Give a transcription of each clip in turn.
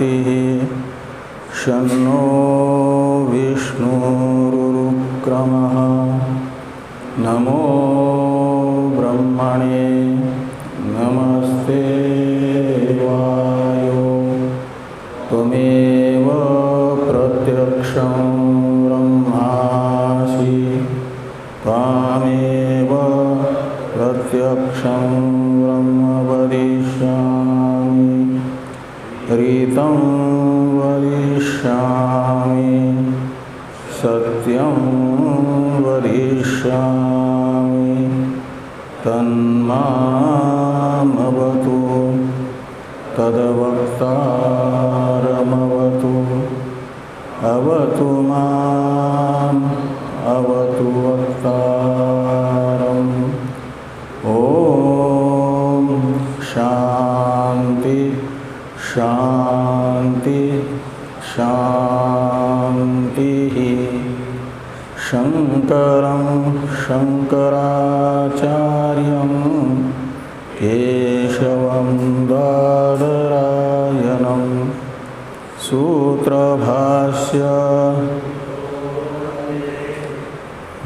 बृहस्पतिः शन्नो विष्णुरुक्रमः नमो ब्रह्मणे नमस्ते वायो त्वमेव प्रत्यक्षं ब्रह्मासि त्वामेव प्रत्यक्षं ब्रह्म वदिष्यामि ऋतं वदिष्यामि सत्यं वदिष्यामि तन्मामवतु तद्वक्तारमवतु अवतु माम् अवतु वक्तारम्। ॐ शान्ति शान्ति शान्तिः। शङ्करं शङ्कराचार्यं केशवं बादरायणं सूत्रभाष्य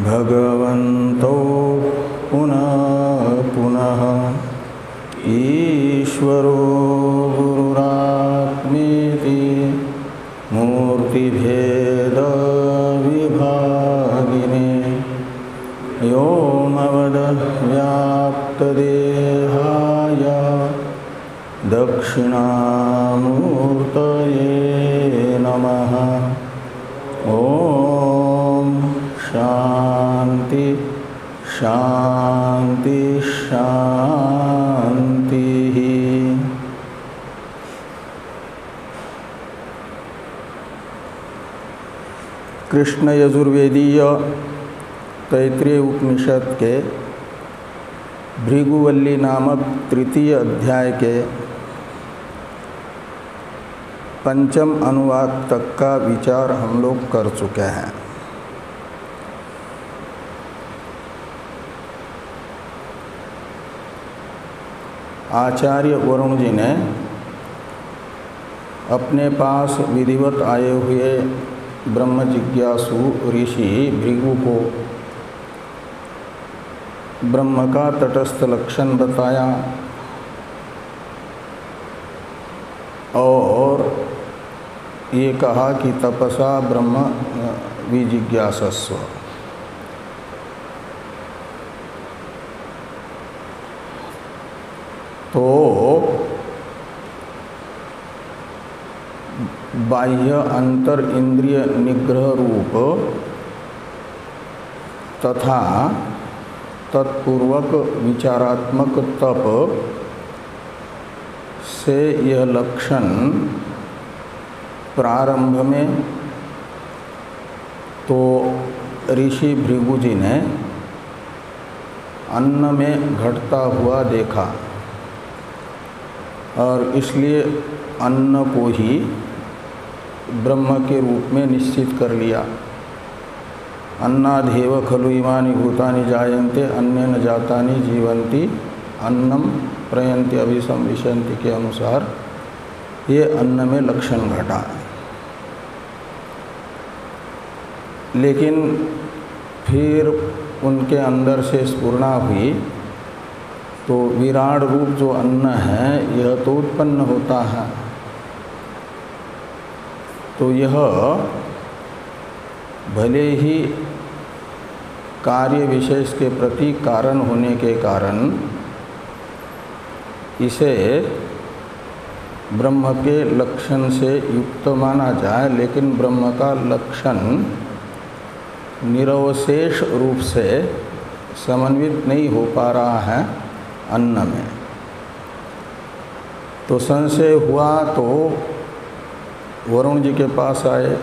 भगवन्तौ पुनः पुनः ईश्वरो गुरुरात्मेति मूर्तिभेदविभागिने व्योमवद्व्याप्तदेहाय दक्षिणामूर्तये नमः। ॐ शान्ति शान्ति शान्तिः। कृष्ण यजुर्वेदीय तैत्रीय उपनिषद के भृगुवल्ली नामक तृतीय अध्याय के पंचम अनुवाद तक का विचार हम लोग कर चुके हैं। आचार्य वरुण जी ने अपने पास विधिवत आए हुए ब्रह्म जिज्ञासु ऋषि भृगु को ब्रह्म का तटस्थ लक्षण बताया और ये कहा कि तपसा ब्रह्म विजिज्ञासस्व। तो बाह्य अंतर इंद्रिय निग्रह रूप तथा तत्पूर्वक विचारात्मक तप से यह लक्षण प्रारंभ में तो ऋषि भृगु जी ने अन्न में घटता हुआ देखा और इसलिए अन्न को ही ब्रह्म के रूप में निश्चित कर लिया। अन्नाधेव खलु इमानि भूतानि जायन्ते अन्येन जातानि जीवन्ति अन्नम प्रयन्ति अभिसंविशन्ति के अनुसार ये अन्न में लक्षण घटा। लेकिन फिर उनके अंदर से स्फुरणा हुई तो विराट रूप जो अन्न है यह तो उत्पन्न होता है, तो यह भले ही कार्य विशेष के प्रति कारण होने के कारण इसे ब्रह्म के लक्षण से युक्त माना जाए, लेकिन ब्रह्म का लक्षण निरवशेष रूप से समन्वित नहीं हो पा रहा है अन्न में। तो संशय हुआ तो वरुण जी के पास आए।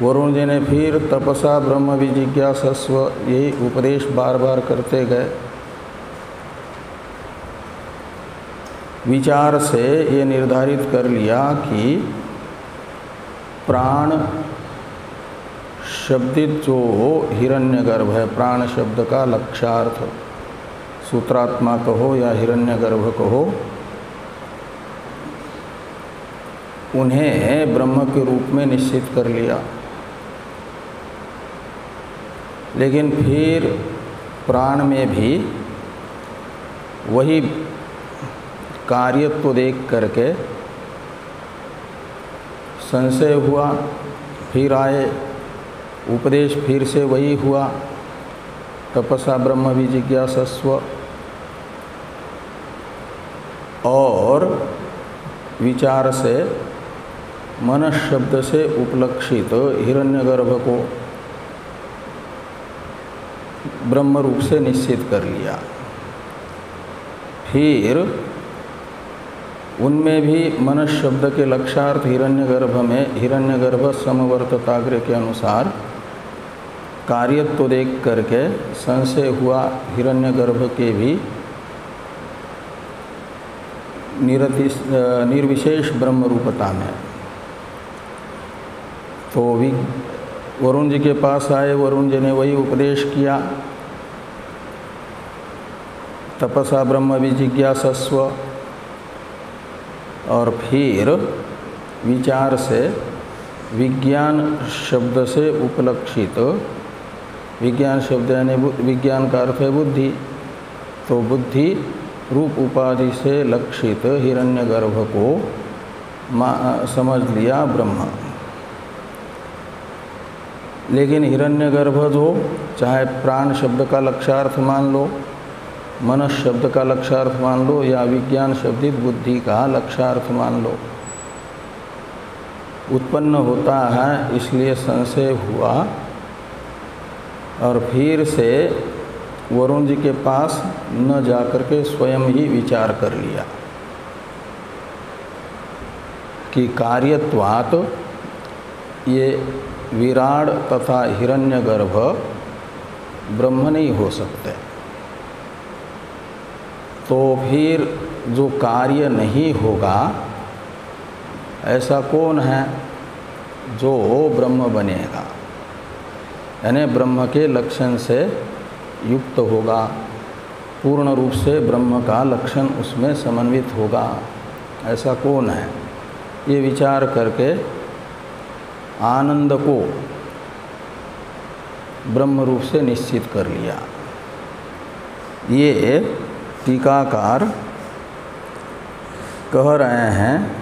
वरुण जी ने फिर तपसा ब्रह्म विजिज्ञासस्व यही उपदेश बार बार करते गए। विचार से ये निर्धारित कर लिया कि प्राण शब्दित जो हिरण्यगर्भ है, प्राण शब्द का लक्ष्यार्थ सूत्रात्मा कहो या हिरण्यगर्भ कहो, उन्हें ब्रह्म के रूप में निश्चित कर लिया। लेकिन फिर प्राण में भी वही कार्यत्व देख करके संशय हुआ, फिर आए उपदेश, फिर से वही हुआ, तपसा ब्रह्म विजिज्ञासस्व, और विचार से मन शब्द से उपलक्षित हिरण्यगर्भ को ब्रह्म रूप से निश्चित कर लिया। फिर उनमें भी मन शब्द के लक्षार्थ हिरण्यगर्भ में हिरण्यगर्भ समवर्तताग्र के अनुसार कार्यत्व देख करके संशय हुआ हिरण्यगर्भ के भी निर्विशेष ब्रह्म रूपता में। तो वरुण जी के पास आए, वरुण जी ने वही उपदेश किया, तपसा ब्रह्म विजिज्ञासस्व, और फिर विचार से विज्ञान शब्द से उपलक्षित, विज्ञान शब्द यानी विज्ञान का अर्थ है बुद्धि, तो बुद्धि रूप उपाधि से लक्षित हिरण्यगर्भ को समझ लिया ब्रह्म। लेकिन हिरण्यगर्भ जो चाहे प्राण शब्द का लक्षार्थ मान लो, मन शब्द का लक्षार्थ मान लो, या विज्ञान शब्दित बुद्धि का लक्षार्थ मान लो, उत्पन्न होता है, इसलिए संशय हुआ और फिर से वरुण जी के पास न जाकर के स्वयं ही विचार कर लिया कि कार्यत्वात् ये विराड तथा हिरण्यगर्भ ब्रह्म नहीं हो सकते। तो फिर जो कार्य नहीं होगा ऐसा कौन है जो ब्रह्म बनेगा, यानी ब्रह्म के लक्षण से युक्त होगा, पूर्ण रूप से ब्रह्म का लक्षण उसमें समन्वित होगा, ऐसा कौन है? ये विचार करके आनंद को ब्रह्म रूप से निश्चित कर लिया। ये टीकाकार कह रहे हैं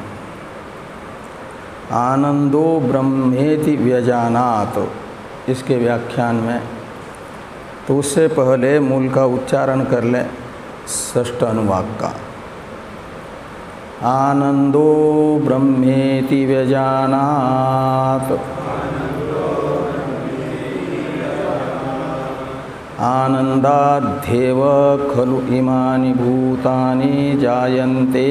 आनंदो ब्रह्मेति व्यजानात्, इसके व्याख्यान में। तो उससे पहले मूल का उच्चारण कर लें, षष्ठ अनुवाक का। आनंदो ब्रह्मेति व्यजानात्, आनंदाध्येव खलु इमानि भूतानि जायन्ते,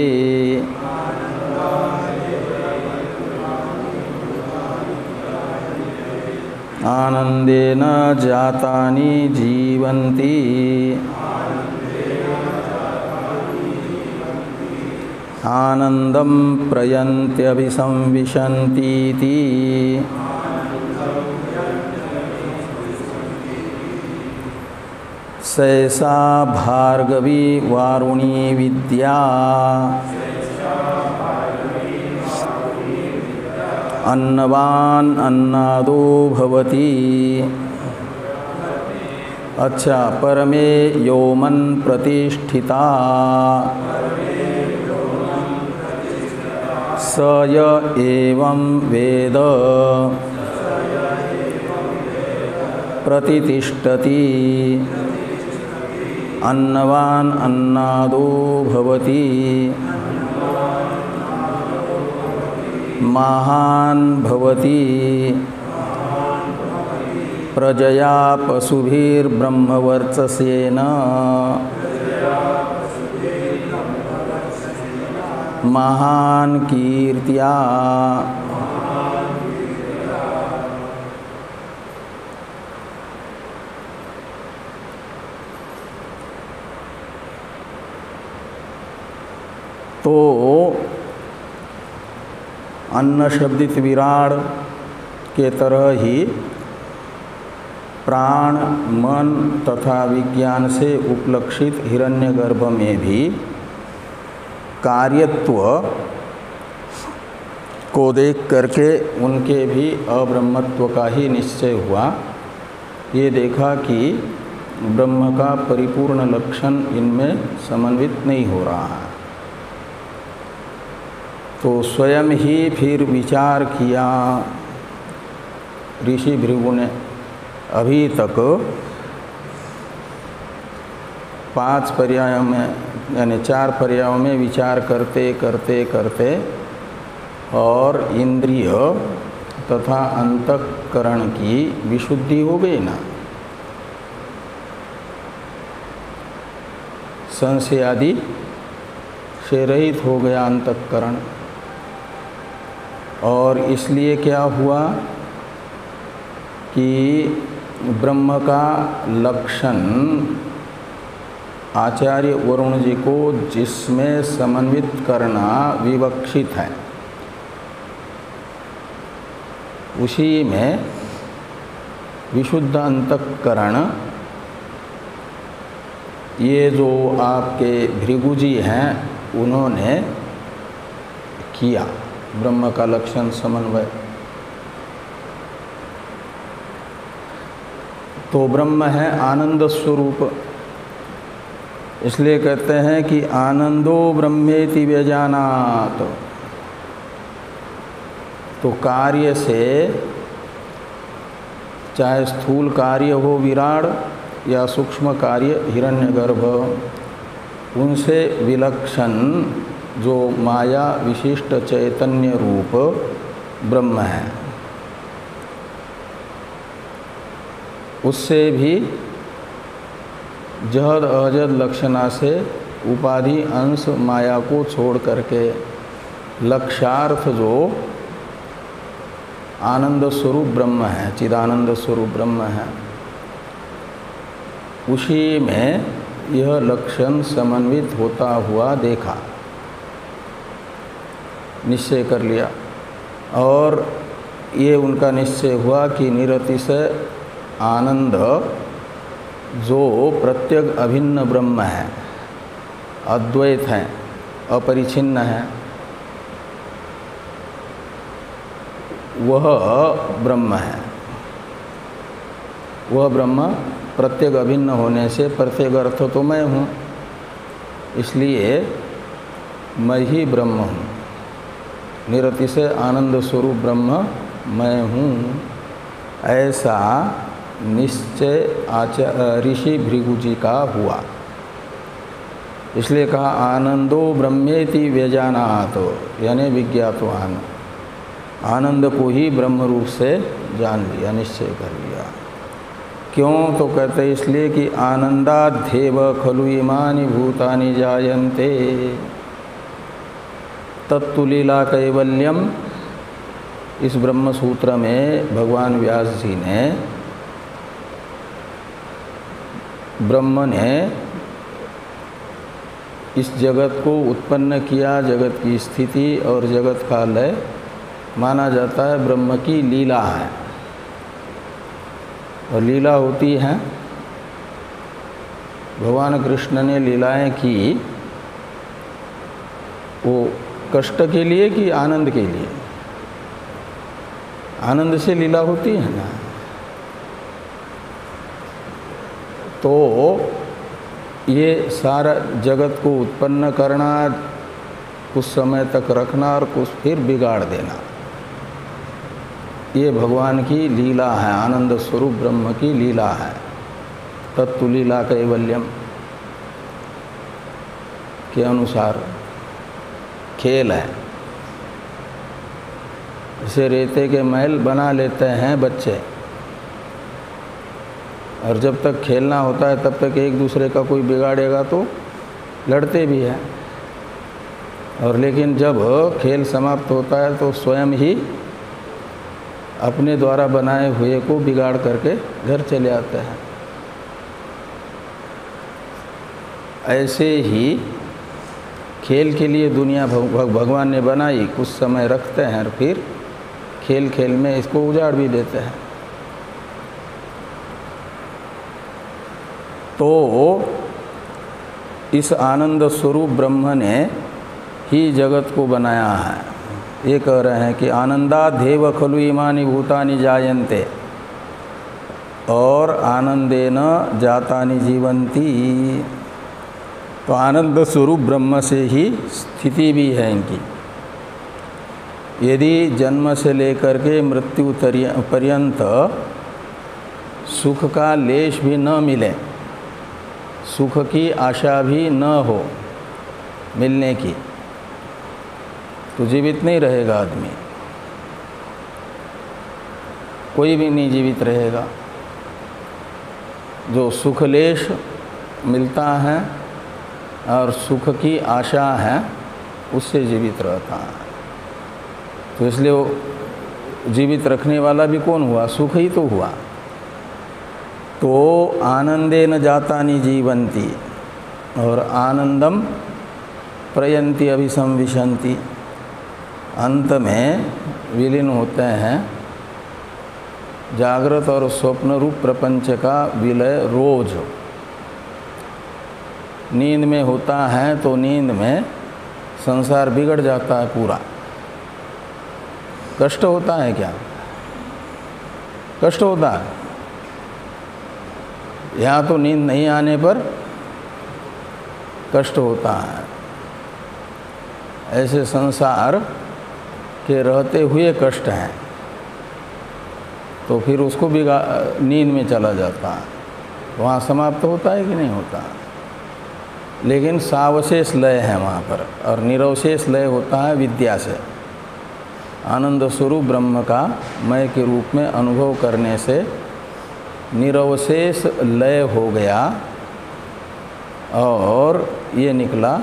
आनंदेन जातानि जीवन्ति, आनंदं प्रयन्त्यभिसंविशन्तीति, सैषा भार्गवी वारुणी विद्या, अन्नवान अन्नादो भवति। अच्छा, परमे योमन प्रतिष्ठिता, स य एवं वेद प्रतितिष्ठति, अन्नवान अन्नादो भवति, महान भवति, प्रजया पशुभिर्ब्रह्मवर्चसेन, महान कीर्त्या, तो अन्न शब्दित विराड के तरह ही प्राण, मन तथा विज्ञान से उपलक्षित हिरण्यगर्भ में भी कार्यत्व को देख करके उनके भी अब्रह्मत्व का ही निश्चय हुआ। ये देखा कि ब्रह्म का परिपूर्ण लक्षण इनमें समन्वित नहीं हो रहा है, तो स्वयं ही फिर विचार किया ऋषि भृगु ने। अभी तक 5 पर्यायों में यानी 4 पर्यायों में विचार करते करते करते और इंद्रिय तथा अंतःकरण की विशुद्धि हो गई ना, संशय आदि से रहित हो गया अंतःकरण। और इसलिए क्या हुआ कि ब्रह्म का लक्षण आचार्य वरुण जी को जिसमें समन्वित करना विवक्षित है, उसी में विशुद्ध अंतःकरण ये जो आपके भृगु जी हैं उन्होंने किया ब्रह्म का लक्षण समन्वय। तो ब्रह्म है आनंद स्वरूप, इसलिए कहते हैं कि आनंदो ब्रह्मेति व्यजानात्। तो कार्य से, चाहे स्थूल कार्य हो विराट या सूक्ष्म कार्य हिरण्यगर्भ, उनसे विलक्षण जो माया विशिष्ट चैतन्य रूप ब्रह्म है, उससे भी जहद अजद लक्षणा से उपाधि अंश माया को छोड़ करके लक्ष्यार्थ जो आनंद स्वरूप ब्रह्म है, चिदानंद स्वरूप ब्रह्म है, उसी में यह लक्षण समन्वित होता हुआ देखा, निश्चय कर लिया। और ये उनका निश्चय हुआ कि निरतिशय आनंद जो प्रत्यग अभिन्न ब्रह्म है, अद्वैत है, अपरिछिन्न है, वह ब्रह्म है। वह ब्रह्म प्रत्यग अभिन्न होने से प्रत्यग अर्थ तो मैं हूँ, इसलिए मैं ही ब्रह्म हूँ। निरतिशय आनंद स्वरूप ब्रह्म मैं हूँ, ऐसा निश्चय ऋषि भृगु जी का हुआ। इसलिए कहा आनंदो ब्रह्मेति व्यजानात्, यानी विज्ञातवान, आनंद को ही ब्रह्म रूप से जान लिया, निश्चय कर लिया। क्यों? तो कहते इसलिए कि आनंदाध्येव खलु इमानि भूतानि जायन्ते तत्तु लीला कैवल्यम। इस ब्रह्म सूत्र में भगवान व्यास जी ने ब्रह्म ने इस जगत को उत्पन्न किया, जगत की स्थिति और जगत का लय माना जाता है ब्रह्म की लीला है। और लीला होती है, भगवान कृष्ण ने लीलाएं की वो कष्ट के लिए कि आनंद के लिए? आनंद से लीला होती है ना। तो ये सारा जगत को उत्पन्न करना, कुछ समय तक रखना और कुछ फिर बिगाड़ देना, ये भगवान की लीला है, आनंद स्वरूप ब्रह्म की लीला है। तत्तु लीला कैवल्यम के अनुसार खेल है। इसे रेते के महल बना लेते हैं बच्चे, और जब तक खेलना होता है तब तक एक दूसरे का कोई बिगाड़ेगा तो लड़ते भी हैं। और लेकिन जब खेल समाप्त होता है तो स्वयं ही अपने द्वारा बनाए हुए को बिगाड़ करके घर चले आते हैं। ऐसे ही खेल के लिए दुनिया भगवान ने बनाई, कुछ समय रखते हैं और फिर खेल खेल में इसको उजाड़ भी देते हैं। तो इस आनंद स्वरूप ब्रह्म ने ही जगत को बनाया है। ये कह रहे हैं कि आनंदादेव खलु इमानि भूतानि जायन्ते और आनंदेन जातानि जीवन्ति। तो आनंद स्वरूप ब्रह्म से ही स्थिति भी है इनकी। यदि जन्म से लेकर के मृत्यु पर्यंत सुख का लेश भी न मिले, सुख की आशा भी न हो मिलने की, तो जीवित नहीं रहेगा आदमी, कोई भी नहीं जीवित रहेगा। जो सुख लेश मिलता है और सुख की आशा है उससे जीवित रहता है। तो इसलिए वो जीवित रखने वाला भी कौन हुआ? सुख ही तो हुआ। तो आनंदेन जातानि जीवन्ति और आनंदम प्रयन्ति अभिसंविशन्ति, अंत में विलीन होते हैं। जागृत और स्वप्न रूप प्रपंच का विलय रोज नींद में होता है, तो नींद में संसार बिगड़ जाता है पूरा। कष्ट होता है क्या? कष्ट होता है। यहाँ तो नींद नहीं आने पर कष्ट होता है। ऐसे संसार के रहते हुए कष्ट हैं, तो फिर उसको नींद में चला जाता है, वहाँ समाप्त होता है कि नहीं होता? लेकिन सावशेष लय है वहाँ पर, और निरवशेष लय होता है विद्या से। आनंद स्वरूप ब्रह्म का मय के रूप में अनुभव करने से निरवशेष लय हो गया और ये निकला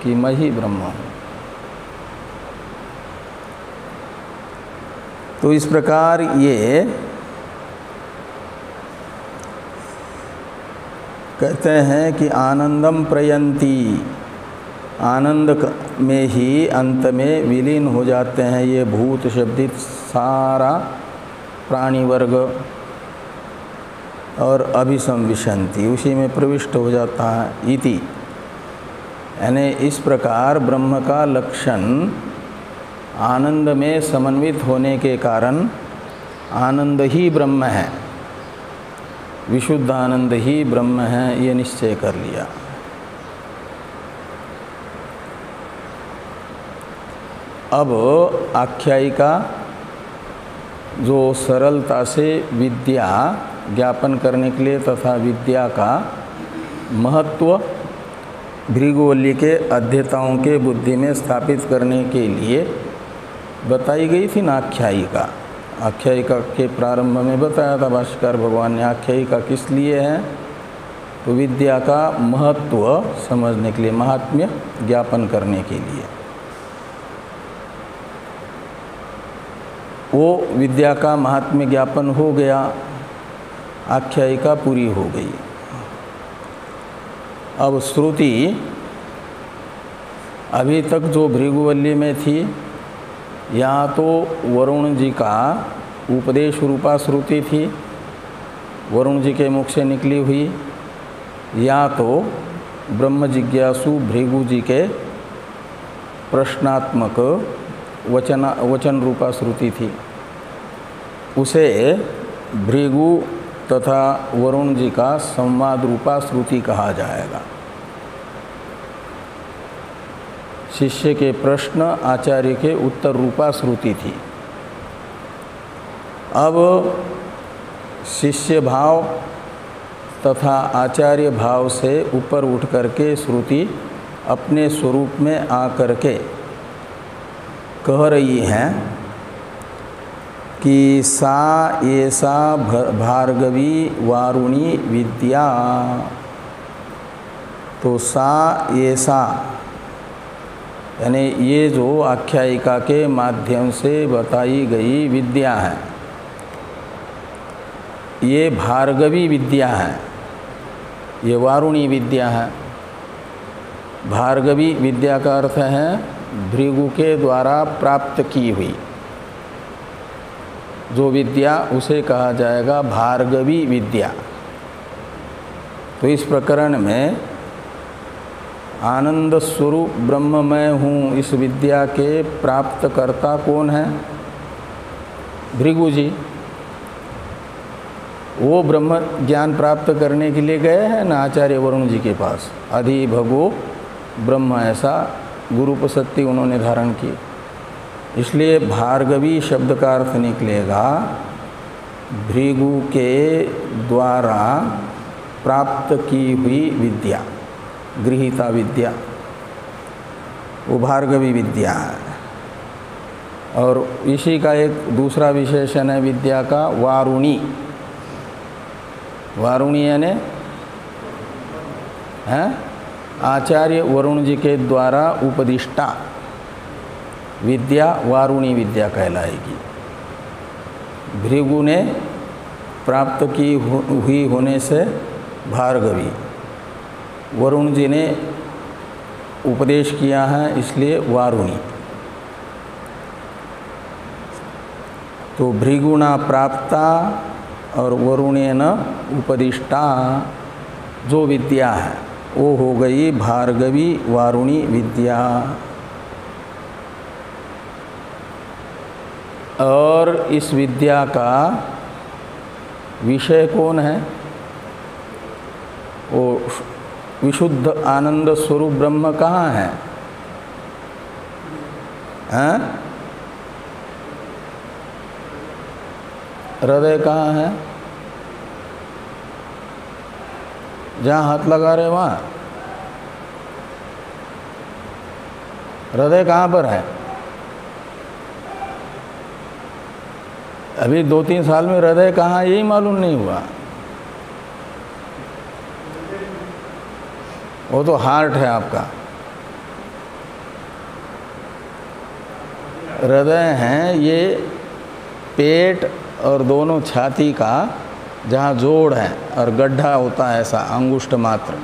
कि मैं ही ब्रह्म हूँ। तो इस प्रकार ये कहते हैं कि आनंदम प्रयंती, आनंद में ही अंत में विलीन हो जाते हैं ये भूत शब्दित सारा प्राणी वर्ग, और अभिसंविशन्ति, उसी में प्रविष्ट हो जाता है। इति यानी इस प्रकार ब्रह्म का लक्षण आनंद में समन्वित होने के कारण आनंद ही ब्रह्म है, विशुद्ध आनंद ही ब्रह्म है, ये निश्चय कर लिया। अब आख्यायिका जो सरलता से विद्या ज्ञापन करने के लिए तथा विद्या का महत्व भृगुवल्ली के अध्येताओं के बुद्धि में स्थापित करने के लिए बताई गई थी ना आख्यायिका। आख्यायिका के प्रारंभ में बताया था भाष्यकार भगवान ने, आख्यायिका किस लिए है? तो विद्या का महत्व समझने के लिए, महात्म्य ज्ञापन करने के लिए। वो विद्या का महात्म्य ज्ञापन हो गया, आख्यायिका पूरी हो गई। अब श्रुति अभी तक जो भृगुवल्ली में थी, यहाँ तो वरुण जी का उपदेश रूपा श्रुति थी, वरुण जी के मुख से निकली हुई, या तो ब्रह्म जिज्ञासु भृगु जी के प्रश्नात्मक वचन रूपा श्रुति थी। उसे भृगु तथा वरुण जी का संवाद रूपा श्रुति कहा जाएगा। शिष्य के प्रश्न आचार्य के उत्तर रूपा श्रुति थी। अब शिष्य भाव तथा आचार्य भाव से ऊपर उठ करके श्रुति अपने स्वरूप में आकर के कह रही है कि सा एसा भार्गवी वारुणी विद्या। तो सा एसा यानी ये जो आख्यायिका के माध्यम से बताई गई विद्या है, ये भार्गवी विद्या है, ये वारुणी विद्या है। भार्गवी विद्या का अर्थ है भृगु के द्वारा प्राप्त की हुई जो विद्या, उसे कहा जाएगा भार्गवी विद्या। तो इस प्रकरण में आनंद स्वरूप ब्रह्म मैं हूँ, इस विद्या के प्राप्तकर्ता कौन है? भृगु जी। वो ब्रह्म ज्ञान प्राप्त करने के लिए गए हैं ना आचार्य वरुण जी के पास। अधि भगो ब्रह्म, ऐसा गुरुपसत्ति उन्होंने धारण की। इसलिए भार्गवी शब्द का अर्थ निकलेगा भृगु के द्वारा प्राप्त की हुई विद्या, गृहीता विद्या, वो भार्गवी विद्या है। और इसी का एक दूसरा विशेषण है विद्या का, वारुणी। वारुणी यानी है आचार्य वरुण जी के द्वारा उपदिष्टा विद्या, वारुणी विद्या कहलाएगी। भृगु ने प्राप्त की हुई होने से भार्गवी, वरुण जी ने उपदेश किया है इसलिए वारुणी। तो भृगुणा प्राप्ता और वरुणेन उपदिष्टा जो विद्या है वो हो गई भार्गवी वारुणी विद्या। और इस विद्या का विषय कौन है? वो विशुद्ध आनंद स्वरूप ब्रह्म कहाँ है? हैं? हृदय कहाँ है? जहाँ हाथ लगा रहे वहाँ हृदय कहाँ पर है? अभी 2-3 साल में हृदय कहाँ यही मालूम नहीं हुआ। वो तो हार्ट है आपका। हृदय है ये पेट और दोनों छाती का जहाँ जोड़ है और गड्ढा होता है ऐसा अंगुष्ठ मात्र,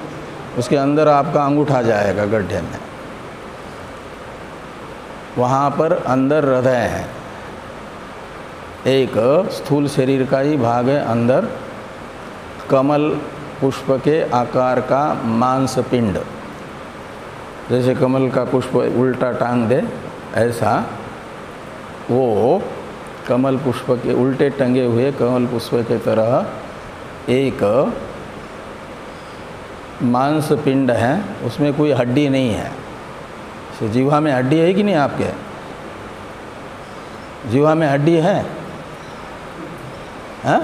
उसके अंदर आपका अंगूठा जाएगा गड्ढे में, वहाँ पर अंदर हृदय है। एक स्थूल शरीर का ही भाग है अंदर, कमल पुष्प के आकार का मांसपिंड, जैसे कमल का पुष्प उल्टा टांग दे ऐसा वो कमल पुष्प के उल्टे टंगे हुए कमल पुष्प के तरह एक मांसपिंड है, उसमें कोई हड्डी नहीं है। तो जीवा में हड्डी है कि नहीं आपके? जीवा में हड्डी है? हाँ?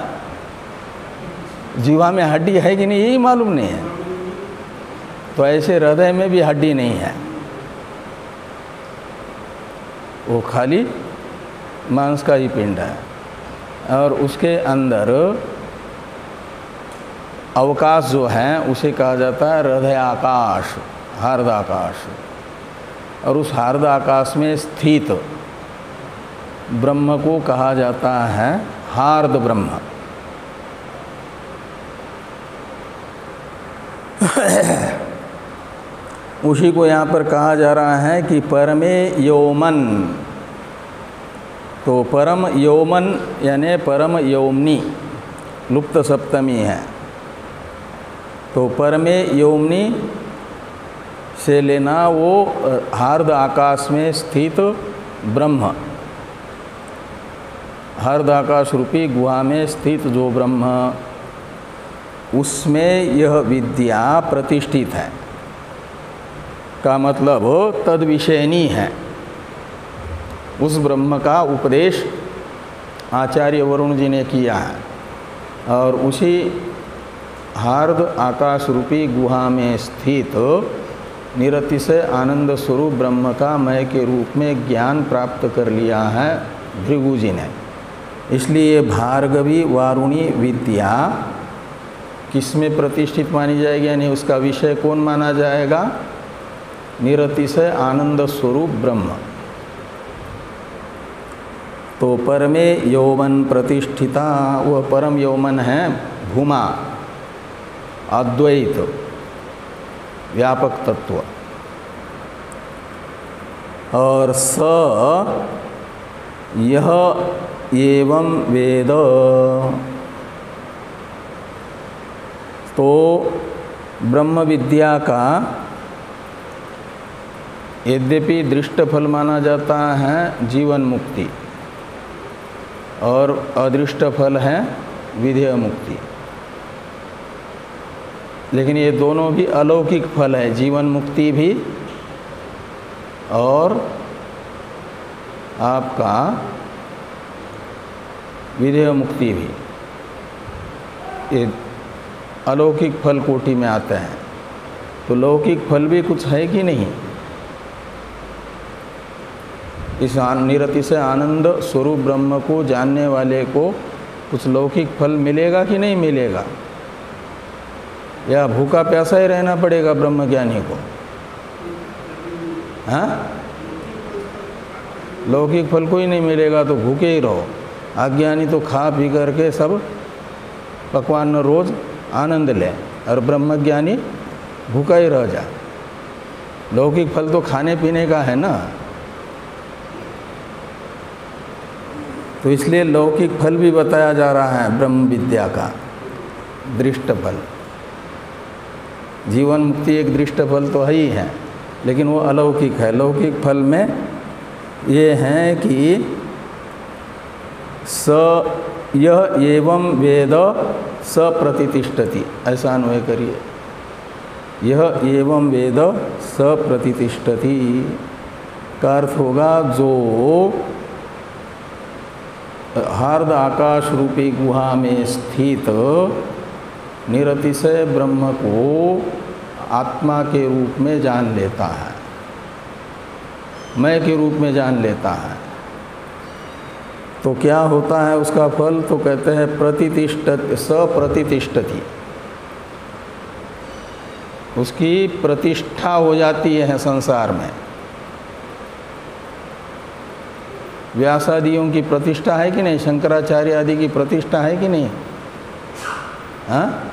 जीवा में हड्डी है कि नहीं यही मालूम नहीं है। तो ऐसे हृदय में भी हड्डी नहीं है, वो खाली मांस का ही पिंड है। और उसके अंदर अवकाश जो है उसे कहा जाता है हृदय आकाश, हार्द आकाश। और उस हार्द आकाश में स्थित ब्रह्म को कहा जाता है हार्द ब्रह्म। उसी को यहाँ पर कहा जा रहा है कि परमे यौमन। तो परम यौमन यानी परम यौमनी, लुप्त सप्तमी है। तो परमे यौमनी से लेना वो हार्द आकाश में स्थित ब्रह्म, हार्द आकाश रूपी गुहा में स्थित जो ब्रह्म, उसमें यह विद्या प्रतिष्ठित है। का मतलब तद विषयनी है। उस ब्रह्म का उपदेश आचार्य वरुण जी ने किया है और उसी हार्द आकाश रूपी गुहा में स्थित निरतिशय आनंद स्वरूप ब्रह्म का मय के रूप में ज्ञान प्राप्त कर लिया है भृगु जी ने। इसलिए भार्गवी वारुणी विद्या किसमें प्रतिष्ठित मानी जाएगी, यानी उसका विषय कौन माना जाएगा? निरतिशय आनंद स्वरूप ब्रह्म। तो परमे यौवन प्रतिष्ठिता, वह परम यौवन है भूमा, अद्वैत व्यापक तत्व। और स यह एवं वेद, तो ब्रह्म विद्या का यद्यपि दृष्ट फल माना जाता है जीवन मुक्ति और अदृष्ट फल है विधेय मुक्ति, लेकिन ये दोनों भी अलौकिक फल है, जीवन मुक्ति भी और आपका विधेय मुक्ति भी, ये अलौकिक फल कोटि में आते हैं। तो लौकिक फल भी कुछ है कि नहीं? इस निरतिशय आनंद स्वरूप ब्रह्म को जानने वाले को कुछ लौकिक फल मिलेगा कि नहीं मिलेगा? या भूखा प्यासा ही रहना पड़ेगा ब्रह्मज्ञानी को? हाँ, लौकिक फल कोई नहीं मिलेगा तो भूखे ही रहो। अज्ञानी तो खा पी करके सब पकवान रोज आनंद ले, और ब्रह्मज्ञानी भूखा ही रह जाए। लौकिक फल तो खाने पीने का है ना, तो इसलिए लौकिक फल भी बताया जा रहा है ब्रह्म विद्या का, दृष्ट फल। जीवन मुक्ति एक दृष्ट फल तो है ही है, लेकिन वो अलौकिक है। लौकिक फल में ये है कि स यह एवं वेद स प्रतितिष्ठति, ऐसा अन्वय करिए। यह एवं वेद स प्रतितिष्ठति का अर्थ होगा जो हार्द आकाश रूपी गुहा में स्थित निरतिशय ब्रह्म को आत्मा के रूप में जान लेता है, मैं के रूप में जान लेता है, तो क्या होता है उसका फल? तो कहते हैं प्रतितिष्ठति, सप्रतितिष्ठति, उसकी प्रतिष्ठा हो जाती है संसार में। व्यासादियों की प्रतिष्ठा है कि नहीं? शंकराचार्य आदि की प्रतिष्ठा है कि नहीं? हाँ,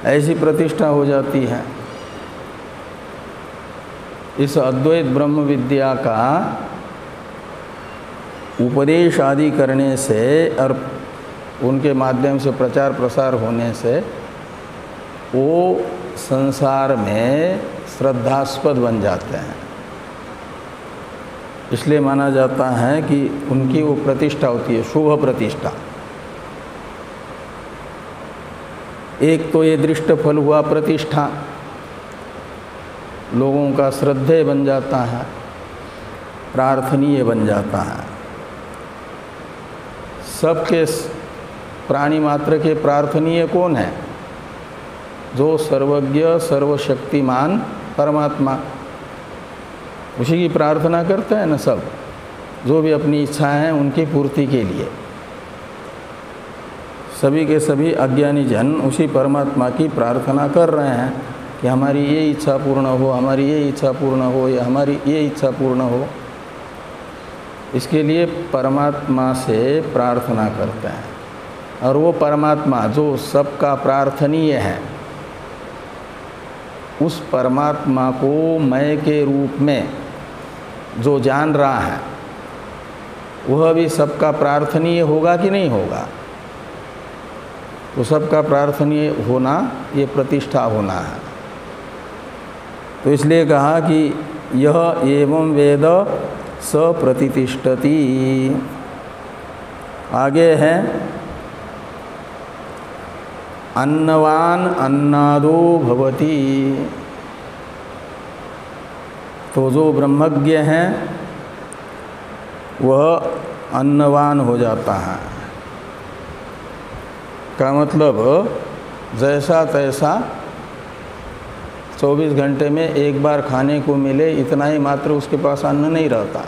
ऐसी प्रतिष्ठा हो जाती है। इस अद्वैत ब्रह्म विद्या का उपदेश आदि करने से और उनके माध्यम से प्रचार प्रसार होने से वो संसार में श्रद्धास्पद बन जाते हैं। इसलिए माना जाता है कि उनकी वो प्रतिष्ठा होती है, शुभ प्रतिष्ठा। एक तो ये दृष्ट फल हुआ प्रतिष्ठा, लोगों का श्रद्धेय बन जाता है, प्रार्थनीय बन जाता है। सबके प्राणी मात्र के प्रार्थनीय कौन है? जो सर्वज्ञ सर्वशक्तिमान परमात्मा, उसी की प्रार्थना करते हैं ना सब। जो भी अपनी इच्छाएं हैं उनकी पूर्ति के लिए सभी के सभी अज्ञानी जन उसी परमात्मा की प्रार्थना कर रहे हैं कि हमारी ये इच्छा पूर्ण हो, हमारी ये इच्छा पूर्ण हो, या हमारी ये इच्छा पूर्ण हो। इसके लिए परमात्मा से प्रार्थना करते हैं, और वो परमात्मा जो सबका प्रार्थनीय है, उस परमात्मा को मैं के रूप में जो जान रहा है वह भी सबका प्रार्थनीय होगा कि नहीं होगा? तो सबका प्रार्थनीय होना ये प्रतिष्ठा होना है। तो इसलिए कहा कि यह एवं वेद स प्रतितिष्ठति। आगे है अन्नवान अन्नादो भवति। तो जो ब्रह्मज्ञ हैं वह अन्नवान हो जाता है। का मतलब जैसा तैसा 24 घंटे में एक बार खाने को मिले, इतना ही मात्र उसके पास अन्न नहीं रहता।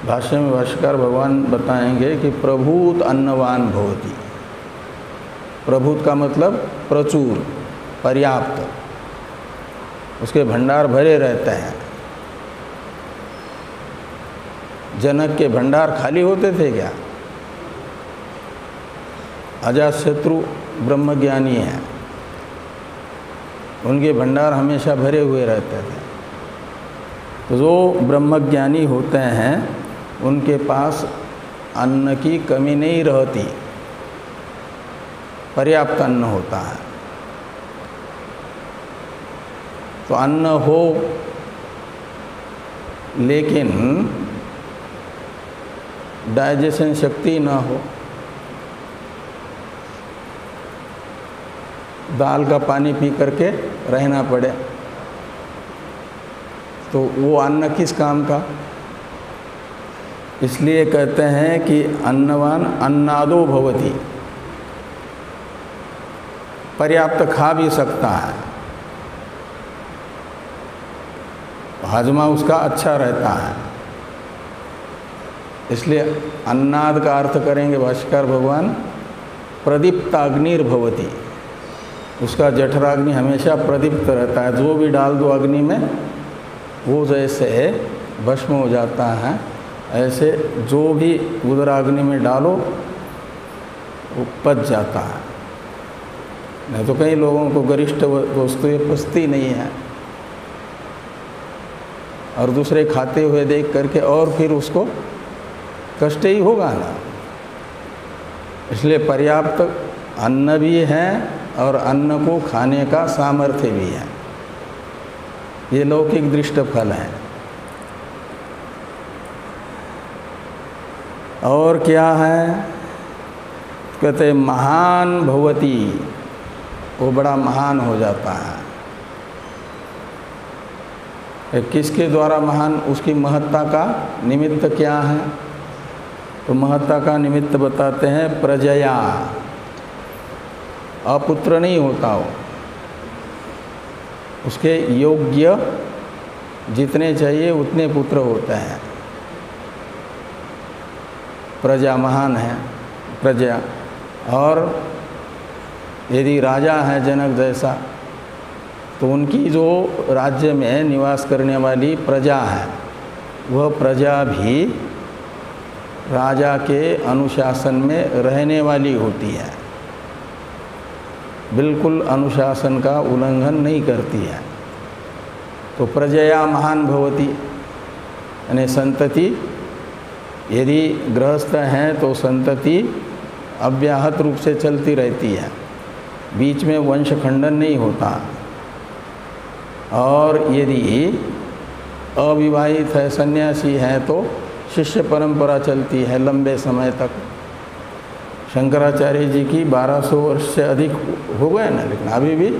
भाष्य में भाष्यकार भगवान बताएंगे कि प्रभूत अन्नवान भवति। प्रभूत का मतलब प्रचुर, पर्याप्त, उसके भंडार भरे रहते हैं। जनक के भंडार खाली होते थे क्या? अजातशत्रु ब्रह्मज्ञानी हैं, उनके भंडार हमेशा भरे हुए रहते थे। तो जो ब्रह्मज्ञानी होते हैं उनके पास अन्न की कमी नहीं रहती, पर्याप्त अन्न होता है। तो अन्न हो लेकिन डाइजेशन शक्ति ना हो, दाल का पानी पी करके रहना पड़े, तो वो अन्न किस काम का? इसलिए कहते हैं कि अन्नवान अन्नादो भवति, पर्याप्त खा भी सकता है, हजमा उसका अच्छा रहता है। इसलिए अन्नाद का अर्थ करेंगे भाष्यकार भगवान, प्रदीप्त अग्निर्भवति, उसका जठराग्नि हमेशा प्रदीप्त रहता है, जो भी डाल दो अग्नि में वो जैसे भस्म हो जाता है, ऐसे जो भी उदराग्नि में डालो वो पच जाता है। नहीं तो कई लोगों को गरिष्ठ वस्तुएं पचती नहीं है और दूसरे खाते हुए देख करके और फिर उसको कष्ट ही होगा ना। इसलिए पर्याप्त अन्न भी है और अन्न को खाने का सामर्थ्य भी है, ये लौकिक दृष्ट फल है। और क्या है? कहते महान भवति, वो बड़ा महान हो जाता है। किसके द्वारा महान? उसकी महत्ता का निमित्त क्या है? तो महत्ता का निमित्त बताते हैं प्रजया, अपुत्र नहीं होता हो, उसके योग्य जितने चाहिए उतने पुत्र होते हैं। प्रजा महान है, प्रजा। और यदि राजा है जनक जैसा, तो उनकी जो राज्य में निवास करने वाली प्रजा है, वह प्रजा भी राजा के अनुशासन में रहने वाली होती है, बिल्कुल अनुशासन का उल्लंघन नहीं करती है। तो प्रजया महान भवति, यानी संतति, यदि गृहस्थ हैं तो संतति अव्याहत रूप से चलती रहती है, बीच में वंश खंडन नहीं होता। और यदि अविवाहित है, सन्यासी है, तो शिष्य परंपरा चलती है लंबे समय तक। शंकराचार्य जी की 1200 वर्ष से अधिक हो गए ना, लेकिन अभी भी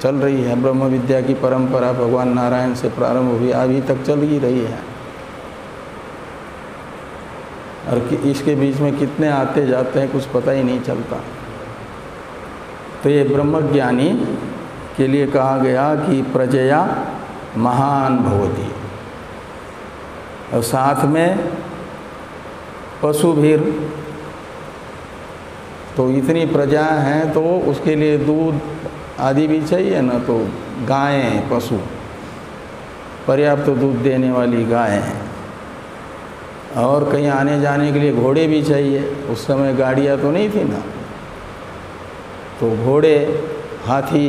चल रही है। ब्रह्म विद्या की परंपरा भगवान नारायण से प्रारंभ हुई, अभी तक चल ही रही है। और इसके बीच में कितने आते जाते हैं कुछ पता ही नहीं चलता। तो ये ब्रह्मज्ञानी के लिए कहा गया कि प्रजया महान भवति। और साथ में पशुभीर, तो इतनी प्रजा हैं तो उसके लिए दूध आदि भी चाहिए ना, तो गायें, पशु, पर्याप्त दूध देने वाली गायें हैं। और कहीं आने जाने के लिए घोड़े भी चाहिए। उस समय गाड़ियाँ तो नहीं थी ना, तो घोड़े, हाथी,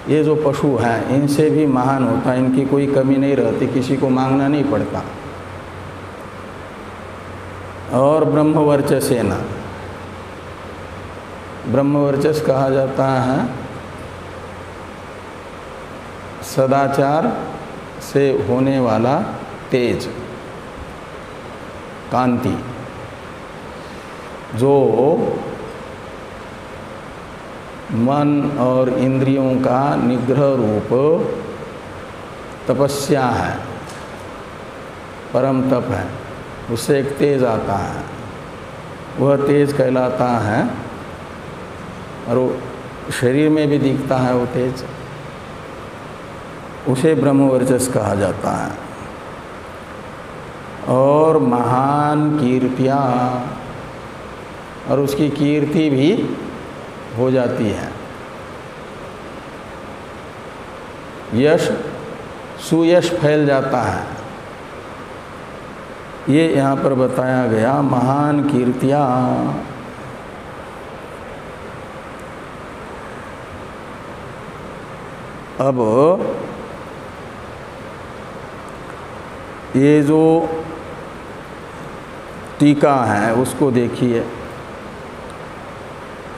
ये जो पशु हैं इनसे भी महान होता है, इनकी कोई कमी नहीं रहती, किसी को मांगना नहीं पड़ता। और ब्रह्मवर्चसेना, ब्रह्मवर्चस कहा जाता है सदाचार से होने वाला तेज, कांति, जो मन और इंद्रियों का निग्रह रूप तपस्या है, परम तप है, उससे एक तेज आता है, वह तेज कहलाता है। और वो शरीर में भी दिखता है वो तेज, उसे ब्रह्मवर्चस कहा जाता है। और महान कीर्तियाँ, और उसकी कीर्ति भी हो जाती है, यश, सुयश फैल जाता है। ये यहाँ पर बताया गया महान कीर्तियाँ। अब ये जो टीका है उसको देखिए।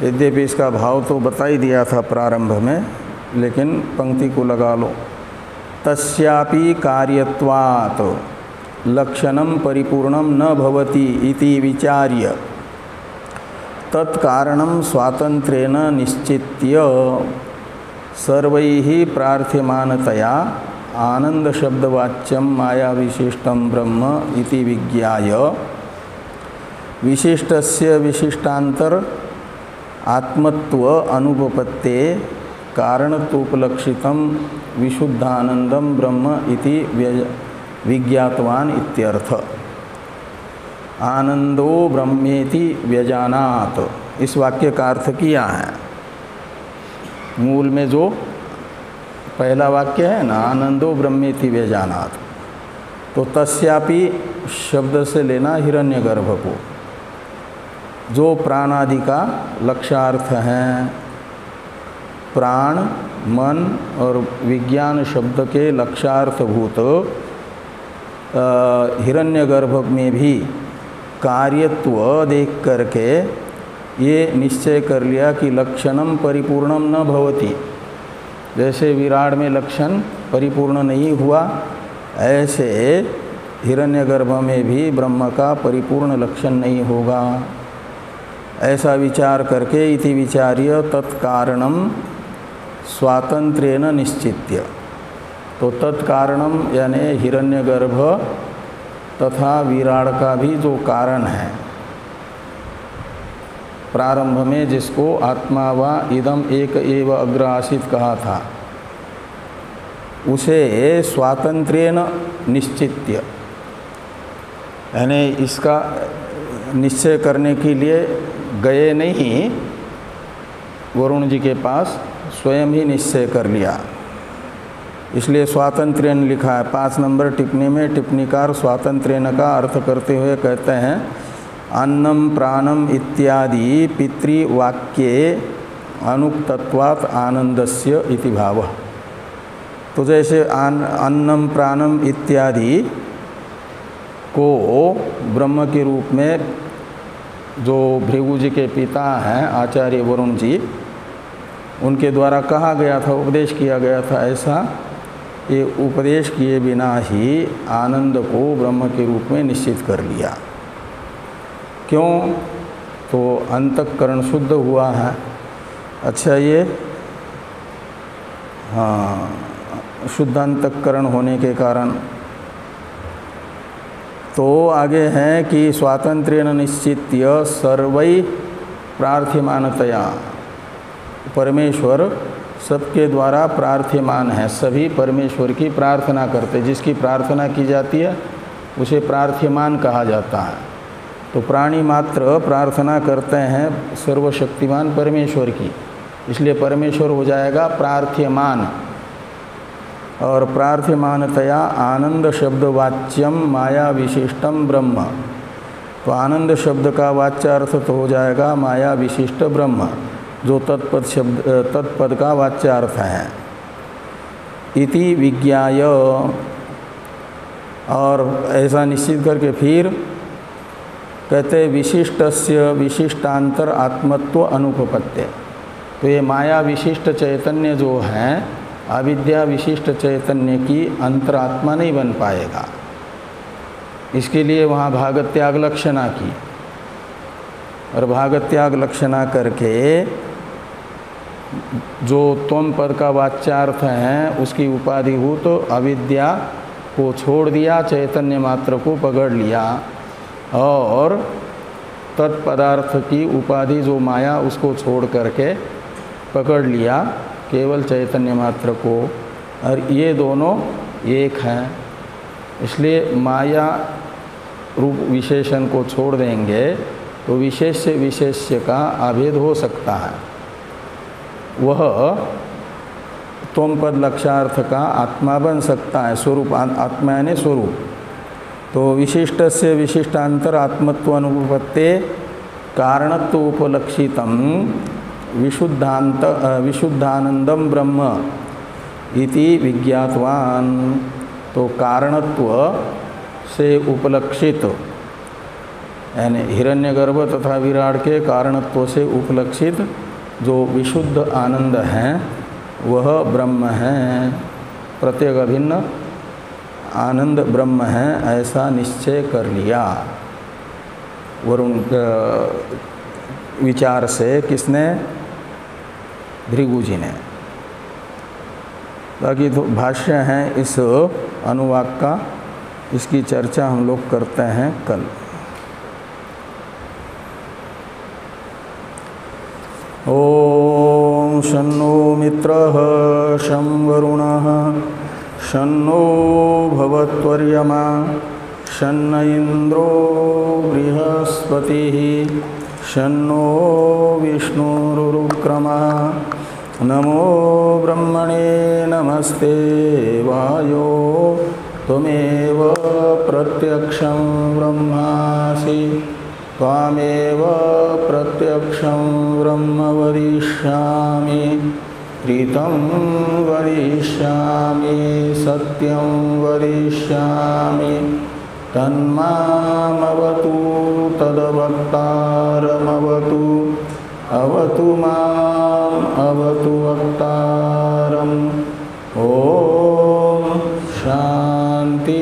यद्यपि इसका भाव तो बता ही दिया था प्रारंभ में, लेकिन पंक्ति को लगा लो। तस्यापि कार्यत्वात् लक्षणं परिपूर्णं न भवति इति विचार्य तत्कारणं स्वातंत्र्येण निश्चित्य सर्वैः प्रार्थ्यमानतया आनंद शब्दवाच्यं माया विशिष्टं ब्रह्म इति विज्ञाय विशिष्टस्य विशिष्टांतर आत्मत्व अनुपपत्ते कारणत्वोपलक्षितं विशुद्धानंदं ब्रह्म इति विज्ञातवान इत्यर्थ। आनंदो ब्रह्मेति व्यजानात्, इस वाक्य का अर्थ किया है। मूल में जो पहला वाक्य है ना, आनंदो ब्रह्मेति व्यजानात्, तो तस्यापि शब्द से लेना हिरण्यगर्भ को, जो प्राणादि का लक्ष्यार्थ है। प्राण, मन और विज्ञान शब्द के लक्ष्यार्थभूत हिरण्यगर्भ में भी कार्यत्व देख करके ये निश्चय कर लिया कि लक्षणम परिपूर्णम न भवति। जैसे विराट में लक्षण परिपूर्ण नहीं हुआ, ऐसे हिरण्यगर्भ में भी ब्रह्म का परिपूर्ण लक्षण नहीं होगा। ऐसा विचार करके इति विचार्य तत्कारणम स्वातंत्र्येण निश्चित्य, तो तत्कारणम यानी हिरण्यगर्भ तथा विराट का भी जो कारण है, प्रारंभ में जिसको आत्मा वा इदम एक एव अग्र आसीत कहा था, उसे स्वातंत्र्येण निश्चित्य यानी इसका निश्चय करने के लिए गए नहीं वरुण जी के पास, स्वयं ही निश्चय कर लिया। इसलिए स्वातंत्र्येन लिखा है 5 नंबर टिप्पणी में। टिप्पणीकार स्वातंत्र्येन का अर्थ करते हुए कहते हैं अन्नम प्राणम इत्यादि पितृवाक्ये अनुक्तत्वात् आनंदस्य इति भावः। तो जैसे अन्नम प्राणम इत्यादि को ब्रह्म के रूप में जो भृगु जी के पिता हैं आचार्य वरुण जी, उनके द्वारा कहा गया था, उपदेश किया गया था, ऐसा ये उपदेश किए बिना ही आनंद को ब्रह्म के रूप में निश्चित कर लिया। क्यों? तो अंतःकरण शुद्ध हुआ है। अच्छा, ये हाँ, शुद्ध अंतःकरण होने के कारण तो आगे हैं कि स्वातंत्र्येण निश्चित्य सर्वै प्रार्थ्यमानतया, परमेश्वर सबके द्वारा प्रार्थ्यमान है, सभी परमेश्वर की प्रार्थना करते, जिसकी प्रार्थना की जाती है उसे प्रार्थ्यमान कहा जाता है। तो प्राणी मात्र प्रार्थना करते हैं सर्वशक्तिमान परमेश्वर की, इसलिए परमेश्वर हो जाएगा प्रार्थ्यमान। और प्रार्थ्यमानतया आनंद शब्द वाच्यम माया विशिष्टम ब्रह्म, तो आनंद शब्द का वाच्यार्थ तो हो जाएगा माया विशिष्ट ब्रह्म, जो तत्पद शब्द तत्पद का वाच्यार्थ है। इति विज्ञाय, और ऐसा निश्चित करके फिर कहते विशिष्टस्य विशिष्टांतर आत्मत्व अनुपपत्ति। तो ये माया विशिष्ट चैतन्य जो है अविद्या विशिष्ट चैतन्य की अंतरात्मा नहीं बन पाएगा। इसके लिए वहाँ भागत्याग लक्षणा की, और भागत्याग लक्षणा करके जो त्वम पद का वाच्यार्थ है उसकी उपाधिभूत तो अविद्या को छोड़ दिया, चैतन्य मात्र को पकड़ लिया, और तत्पदार्थ की उपाधि जो माया उसको छोड़ करके पकड़ लिया केवल चैतन्य मात्र को। और ये दोनों एक हैं, इसलिए माया रूप विशेषण को छोड़ देंगे तो विशेष से विशेष्य का अभेद हो सकता है। वह त्वम पद लक्षार्थ का आत्मा बन सकता है, स्वरूप आत्मा यानी स्वरूप। तो विशिष्ट से विशिष्टांतर आत्मत्व अनुपत्ते कारणत्व उपलक्षितम विशुद्धानंदम ब्रह्म इति विज्ञातवान। तो कारणत्व से उपलक्षित यानी हिरण्यगर्भ तथा विराट के कारणत्व से उपलक्षित जो विशुद्ध आनंद हैं वह ब्रह्म है, प्रत्येक अभिन्न आनंद ब्रह्म है, ऐसा निश्चय कर लिया वरुण विचार से। किसने? भृगु जी ने। बाकी तो भाष्य है इस अनुवाक का, इसकी चर्चा हम लोग करते हैं कल। ओम शन्नो मित्रः शं वरुणः शन्नो भवत्वर्यमा शन्न इंद्रो बृहस्पतिः शन्नो विष्णुरुक्रमः। नमो ब्रह्मणे नमस्ते वायो त्वमेव प्रत्यक्षं ब्रह्मासि त्वामेव प्रत्यक्षं ब्रह्म वदिष्यामि प्रीतं वदिष्यामि सत्यं वदिष्यामि तन्मामवतु तद्वक्तारमवतु अवतु माम् अवतु वक्तारम्। ॐ शान्ति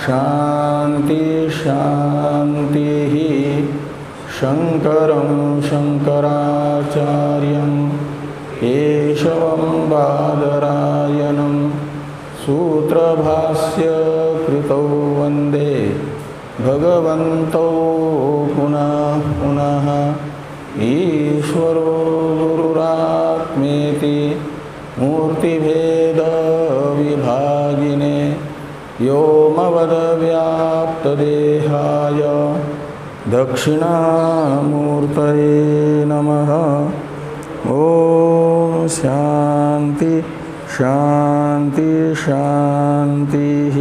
शान्ति शान्तिः। शङ्करं शङ्कराचार्यं केशवं बादरायणं सूत्रभास्य कृतौ वन्दे भगवन्तौ पुनः पुनः। ईश्वरो गुरुरात्मेति मूर्तिभेदविभागिने व्योमवद्व्याप्तदेहाय दक्षिणामूर्तये नमः। ॐ शान्ति शान्ति शान्तिः।